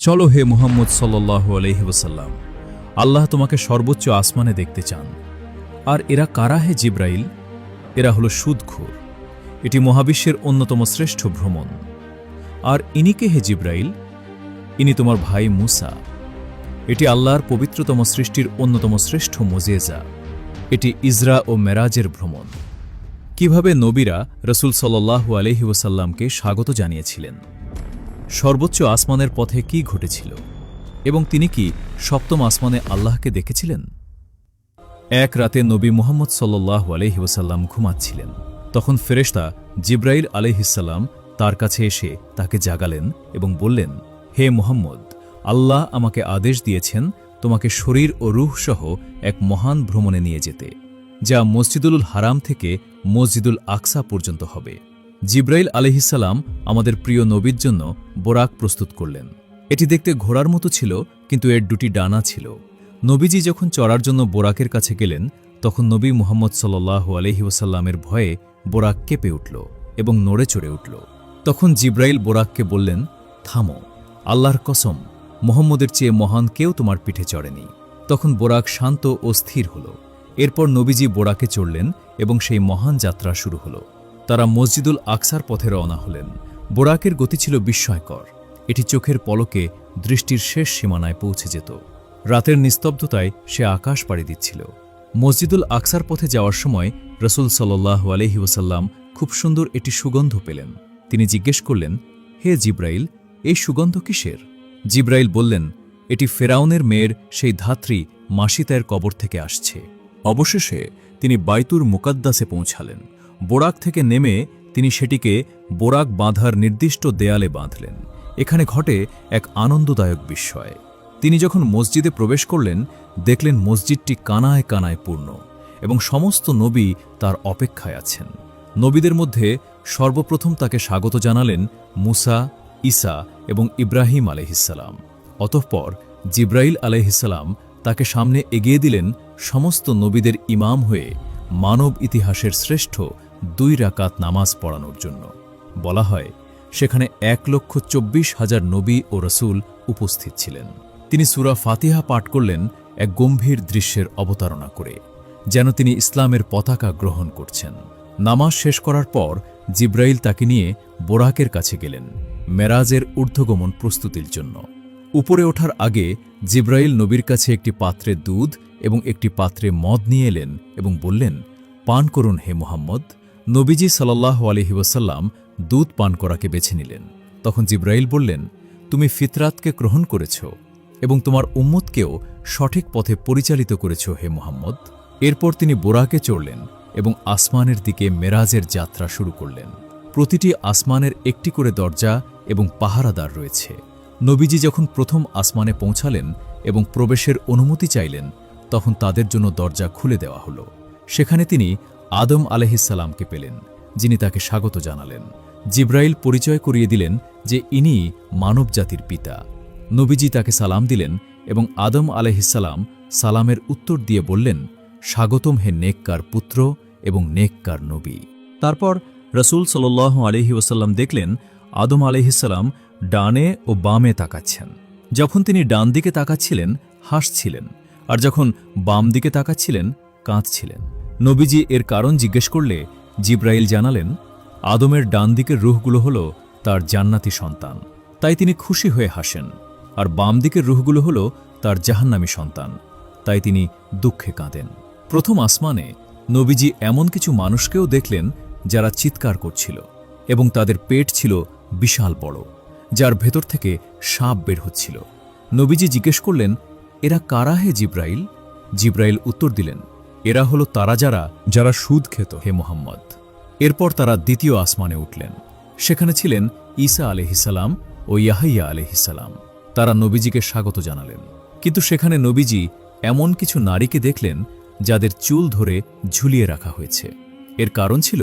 চলো হে মুহাম্মদ সাল্লাল্লাহু আলাইহি ওয়াসাল্লাম, আল্লাহ তোমাকে সর্বোচ্চ আসমানে দেখতে চান। আর এরা কারা হে জিব্রাইল? এরা হলো সুদখোর। এটি মহাবিশ্বের অন্যতম শ্রেষ্ঠ ভ্রমণ। আর ইনিকে হে জিব্রাইল? ইনি তোমার ভাই মুসা। এটি আল্লাহর পবিত্রতম সৃষ্টির অন্যতম শ্রেষ্ঠ মুজিজা। এটি ইসরা ও মেরাজের ভ্রমণ। কিভাবে নবীরা রসুল সাল্লাল্লাহু আলাইহি ওয়াসাল্লামকে স্বাগত জানিয়েছিলেন, সর্বোচ্চ আসমানের পথে কি ঘটেছিল, এবং তিনি কি সপ্তম আসমানে আল্লাহকে দেখেছিলেন? এক রাতে নবী মুহাম্মদ সাল্লাল্লাহু আলাইহি ওয়াসাল্লাম ঘুমাচ্ছিলেন। তখন ফেরেশতা জিব্রাইল আলাইহিসসালাম তার কাছে এসে তাকে জাগালেন এবং বললেন, হে মুহাম্মদ, আল্লাহ আমাকে আদেশ দিয়েছেন তোমাকে শরীর ও রূহ সহ এক মহান ভ্রমণে নিয়ে যেতে, যা মসজিদুল হারাম থেকে মসজিদুল আকসা পর্যন্ত হবে। জিব্রাইল আলাইহিসসালাম আমাদের প্রিয় নবীর জন্য বোরাক প্রস্তুত করলেন। এটি দেখতে ঘোড়ার মতো ছিল, কিন্তু এর দুটি ডানা ছিল। নবীজি যখন চড়ার জন্য বোরাকের কাছে গেলেন, তখন নবী মুহাম্মদ সাল্লাল্লাহু আলাইহি ওয়াসাল্লামের ভয়ে বোরাক কেঁপে উঠল এবং নড়ে চড়ে উঠল। তখন জিব্রাইল বোরাককে বললেন, থামো, আল্লাহর কসম, মুহাম্মদের চেয়ে মহান কেউ তোমার পিঠে চড়েনি। তখন বোরাক শান্ত ও স্থির হল। এরপর নবীজি বোরাকে চড়লেন এবং সেই মহান যাত্রা শুরু হল। তারা মসজিদুল আকসার পথে রওনা হলেন। বোরাকের গতি ছিল বিস্ময়কর। এটি চোখের পলকে দৃষ্টির শেষ সীমানায় পৌঁছে যেত। রাতের নিস্তব্ধতায় সে আকাশ পাড়ি দিচ্ছিল। মসজিদুল আকসার পথে যাওয়ার সময় রসুল সাল্লাল্লাহু আলাইহি ওয়াসাল্লাম খুব সুন্দর একটি সুগন্ধ পেলেন। তিনি জিজ্ঞেস করলেন, হে জিব্রাইল, এই সুগন্ধ কিসের? জিব্রাইল বললেন, এটি ফেরাউনের মেয়ের সেই ধাত্রী মাসিতায়ের কবর থেকে আসছে। অবশেষে তিনি বাইতুল মুকাদ্দাসে পৌঁছালেন। বোরাক থেকে নেমে তিনি সেটিকে বোরাক বাঁধার নির্দিষ্ট দেয়ালে বাঁধলেন। এখানে ঘটে এক আনন্দদায়ক বিস্ময়। তিনি যখন মসজিদে প্রবেশ করলেন, দেখলেন মসজিদটি কানায় কানায় পূর্ণ এবং সমস্ত নবী তার অপেক্ষায় আছেন। নবীদের মধ্যে সর্বপ্রথম তাকে স্বাগত জানালেন মুসা, ঈসা এবং ইব্রাহিম আলাইহিসসালাম। অতঃপর জিব্রাইল আলাইহিসসালাম তাকে সামনে এগিয়ে দিলেন সমস্ত নবীদের ইমাম হয়ে মানব ইতিহাসের শ্রেষ্ঠ 2 রাকাত নামাজ পড়ানোর জন্য। বলা হয়, সেখানে 1,24,000 নবী ও রসুল উপস্থিত ছিলেন। তিনি সূরা ফাতিহা পাঠ করলেন এক গম্ভীর দৃশ্যের অবতারণা করে, যেন তিনি ইসলামের পতাকা গ্রহণ করছেন। নামাজ শেষ করার পর জিব্রাইল তাকে নিয়ে বোরাকের কাছে গেলেন মেরাজের ঊর্ধ্বগমন প্রস্তুতির জন্য। উপরে ওঠার আগে জিব্রাইল নবীর কাছে একটি পাত্রে দুধ এবং একটি পাত্রে মদ নিয়ে এলেন এবং বললেন, পান করুন হে মুহাম্মদ। নবীজি সাল্লাল্লাহু আলাইহি ওয়াসাল্লাম দুধ পান করাকে বেছে নিলেন। তখন জিব্রাইল বললেন, তুমি ফিতরাতকে গ্রহণ করেছ এবং তোমার উম্মতকেও সঠিক পথে পরিচালিত করেছ হে মুহাম্মদ। এরপর তিনি বোরাকে চড়লেন এবং আসমানের দিকে মেরাজের যাত্রা শুরু করলেন। প্রতিটি আসমানের একটি করে দরজা এবং পাহারাদার রয়েছে। নবীজি যখন প্রথম আসমানে পৌঁছালেন এবং প্রবেশের অনুমতি চাইলেন, তখন তাদের জন্য দরজা খুলে দেওয়া হল। সেখানে তিনি আদম আলাইহিসসালামকে পেলেন, যিনি তাকে স্বাগত জানালেন। জিব্রাইল পরিচয় করিয়ে দিলেন যে ইনি মানবজাতির পিতা। নবীজি তাকে সালাম দিলেন এবং আদম আলাইহিসসালাম সালামের উত্তর দিয়ে বললেন, স্বাগতম হে নেককার পুত্র এবং নেককার নবী। তারপর রসুল সাল্লাল্লাহু আলাইহি ওয়াসাল্লাম দেখলেন আদম আলাইহিসসালাম ডানে ও বামে তাকাচ্ছেন। যখন তিনি ডান দিকে তাকাচ্ছিলেন হাসছিলেন, আর যখন বাম দিকে তাকাচ্ছিলেন কাঁদছিলেন। নবীজি এর কারণ জিজ্ঞেস করলে জিব্রাইল জানালেন, আদমের ডান দিকের রূহগুলো হল তার জান্নাতি সন্তান, তাই তিনি খুশি হয়ে হাসেন, আর বাম দিকের রূহগুলো হল তার জাহান্নামী সন্তান, তাই তিনি দুঃখে কাঁদেন। প্রথম আসমানে নবীজি এমন কিছু মানুষকেও দেখলেন যারা চিৎকার করছিল এবং তাদের পেট ছিল বিশাল বড়, যার ভেতর থেকে সাপ বের হচ্ছিল। নবীজি জিজ্ঞেস করলেন, এরা কারা হে জিব্রাইল? জিব্রাইল উত্তর দিলেন, এরা হল তারা যারা সুদ খেত হে মুহাম্মদ। এরপর তারা দ্বিতীয় আসমানে উঠলেন। সেখানে ছিলেন ঈসা আলাইহিসসালাম ও ইয়াহইয়া আলাইহিসসালাম। তারা নবীজিকে স্বাগত জানালেন। কিন্তু সেখানে নবীজি এমন কিছু নারীকে দেখলেন যাদের চুল ধরে ঝুলিয়ে রাখা হয়েছে। এর কারণ ছিল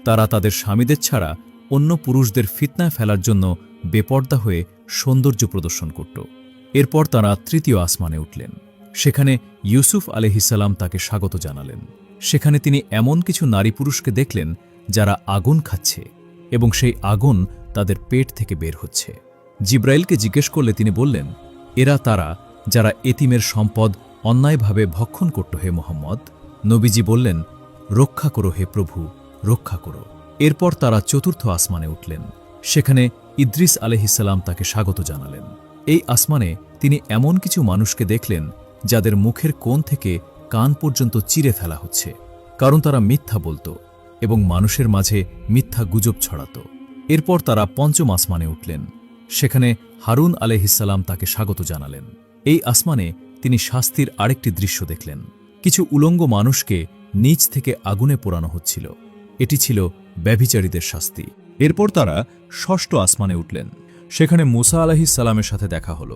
তারা তাদের স্বামীদের ছাড়া অন্য পুরুষদের ফিতনায় ফেলার জন্য বেপর্দা হয়ে সৌন্দর্য প্রদর্শন করত। এরপর তারা তৃতীয় আসমানে উঠলেন। সেখানে ইউসুফ আলাইহিসসালাম তাকে স্বাগত জানালেন। সেখানে তিনি এমন কিছু নারী পুরুষকে দেখলেন যারা আগুন খাচ্ছে এবং সেই আগুন তাদের পেট থেকে বের হচ্ছে। জিব্রাইলকে জিজ্ঞেস করলে তিনি বললেন, এরা তারা যারা এতিমের সম্পদ অন্যায়ভাবে ভক্ষণ করত হে মোহাম্মদ। নবীজি বললেন, রক্ষা করো হে প্রভু, রক্ষা করো। এরপর তারা চতুর্থ আসমানে উঠলেন। সেখানে ইদ্রিস আলাইহিসসালাম তাকে স্বাগত জানালেন। এই আসমানে তিনি এমন কিছু মানুষকে দেখলেন যাদের মুখের কোণ থেকে কান পর্যন্ত চিরে ফেলা হচ্ছে, কারণ তারা মিথ্যা বলত এবং মানুষের মাঝে মিথ্যা গুজব ছড়াত। এরপর তারা পঞ্চম আসমানে উঠলেন। সেখানে হারুন আলাইহিসসালাম তাকে স্বাগত জানালেন। এই আসমানে তিনি শাস্তির আরেকটি দৃশ্য দেখলেন। কিছু উলঙ্গ মানুষকে নিচ থেকে আগুনে পোড়ানো হচ্ছিল। এটি ছিল ব্যভিচারীদের শাস্তি। এরপর তারা ষষ্ঠ আসমানে উঠলেন। সেখানে মুসা আলাইহিসসালামের সাথে দেখা হল।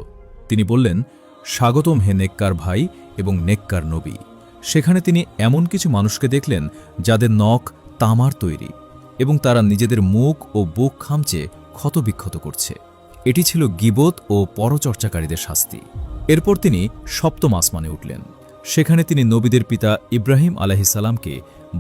তিনি বললেন, স্বাগতম হে নেককার ভাই এবং নেককার নবী। সেখানে তিনি এমন কিছু মানুষকে দেখলেন যাদের নখ তামার তৈরি এবং তারা নিজেদের মুখ ও বুক খামচে ক্ষতবিক্ষত করছে। এটি ছিল গীবত ও পরচর্চাকারীদের শাস্তি। এরপর তিনি সপ্তম আসমানে উঠলেন। সেখানে তিনি নবীদের পিতা ইব্রাহিম আলাইহিসসালামকে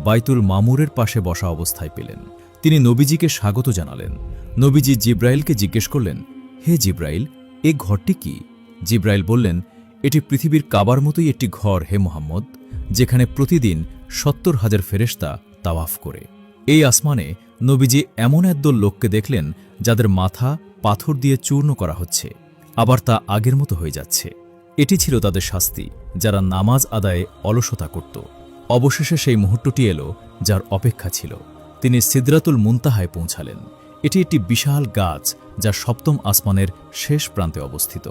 বাইতুল মামুরের পাশে বসা অবস্থায় পেলেন। তিনি নবীজিকে স্বাগত জানালেন। নবীজি জিব্রাইলকে জিজ্ঞেস করলেন, হে জিব্রাইল, এ ঘরটি কি? জিব্রাইল বললেন, এটি পৃথিবীর কাবার মতোই একটি ঘর হে মুহাম্মদ, যেখানে প্রতিদিন ৭০,০০০ ফেরেশতা তাওয়াফ করে। এই আসমানে নবীজি এমন একদল লোককে দেখলেন যাদের মাথা পাথর দিয়ে চূর্ণ করা হচ্ছে, আবার তা আগের মতো হয়ে যাচ্ছে। এটি ছিল তাদের শাস্তি, যারা নামাজ আদায়ে অলসতা করত। অবশেষে সেই মুহূর্তটি এলো যার অপেক্ষা ছিল। তিনি সিদরাতুল মুনতাহায় পৌঁছালেন। এটি একটি বিশাল গাছ যা সপ্তম আসমানের শেষ প্রান্তে অবস্থিত।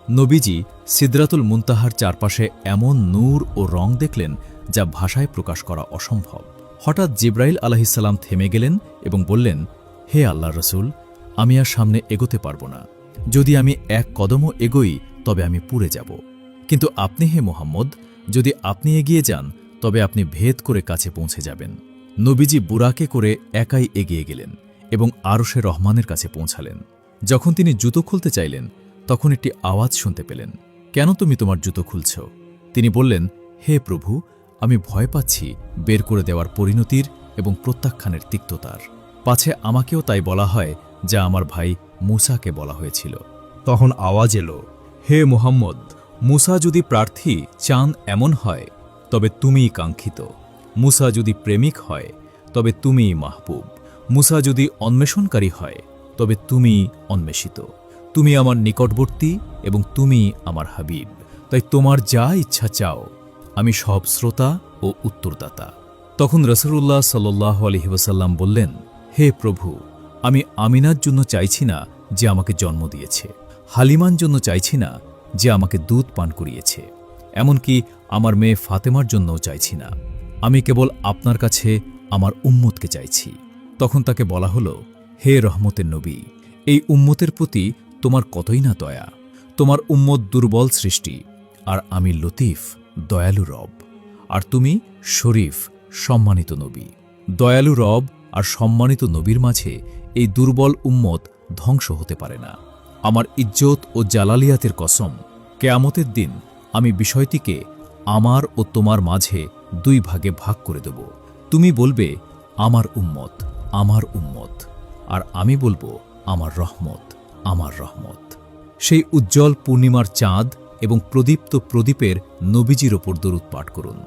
নবীজি সিদরাতুল মুনতাহার চারপাশে এমন নূর ও রং দেখলেন যা ভাষায় প্রকাশ করা অসম্ভব। হঠাৎ জিব্রাইল আলাইহিসসালাম থেমে গেলেন এবং বললেন, হে আল্লাহর রসুল, আমি আর সামনে এগোতে পারব না। যদি আমি এক কদমও এগোই তবে আমি পুড়ে যাব। কিন্তু আপনি হে মুহাম্মদ, যদি আপনি এগিয়ে যান তবে আপনি ভেদ করে কাছে পৌঁছে যাবেন। নবীজি বুরাকে করে একাই এগিয়ে গেলেন এবং আরশে রহমানের কাছে পৌঁছালেন। যখন তিনি জুতো খুলতে চাইলেন তখন একটি আওয়াজ শুনতে পেলেন, কেন তুমি তোমার জুতো খুলছ? তিনি বললেন, হে প্রভু, আমি ভয় পাচ্ছি বের করে দেওয়ার পরিণতির এবং প্রত্যাখ্যানের তিক্ততার। পাছে আমাকেও তাই বলা হয় যা আমার ভাই মুসাকে বলা হয়েছিল। তখন আওয়াজ এলো, হে মুহাম্মদ, মুসা যদি প্রার্থী চান এমন হয় তবে তুমিই কাঙ্ক্ষিত। মুসা যদি প্রেমিক হয় তবে তুমিই মাহবুব। মুসা যদি অন্বেষণকারী হয় তবে তুমিই অন্বেষিত। তুমি আমার নিকটবর্তী এবং তুমি আমার হাবিব। তাই তোমার যা ইচ্ছা চাও, আমি সব শ্রোতা ও উত্তরদাতা। তখন রাসূলুল্লাহ সাল্লাল্লাহু আলাইহি ওয়াসাল্লাম বললেন, হে প্রভু, আমি আমিনার জন্য চাইছি না যে আমাকে জন্ম দিয়েছে, হালিমার জন্য চাইছি না যে আমাকে দুধ পান করিয়েছে, এমনকি আমার মেয়ে ফাতেমার জন্যও চাইছি না। আমি কেবল আপনার কাছে আমার উম্মতকে চাইছি। তখন তাকে বলা হলো, হে রহমতের নবী, এই উম্মতের প্রতি তোমার কতই না দয়া। তোমার উম্মত দুর্বল সৃষ্টি, আর আমি লতিফ, দয়ালু রব, আর তুমি শরীফ, সম্মানিত নবী। দয়ালু রব আর সম্মানিত নবীর মাঝে এই দুর্বল উম্মত ধ্বংস হতে পারে না। আমার ইজ্জত ও জালালিয়াতের কসম, কেয়ামতের দিন আমি বিষয়টিকে আমার ও তোমার মাঝে দুই ভাগে ভাগ করে দেব। তুমি বলবে, আমার উম্মত, আমার উম্মত, আর আমি বলবো, আমার রহমত, আমার রহমত। সেই উজ্জ্বল পূর্ণিমার চাঁদ এবং প্রদীপ্ত প্রদীপের নবীজির ওপর দরুদ পাঠ করুন।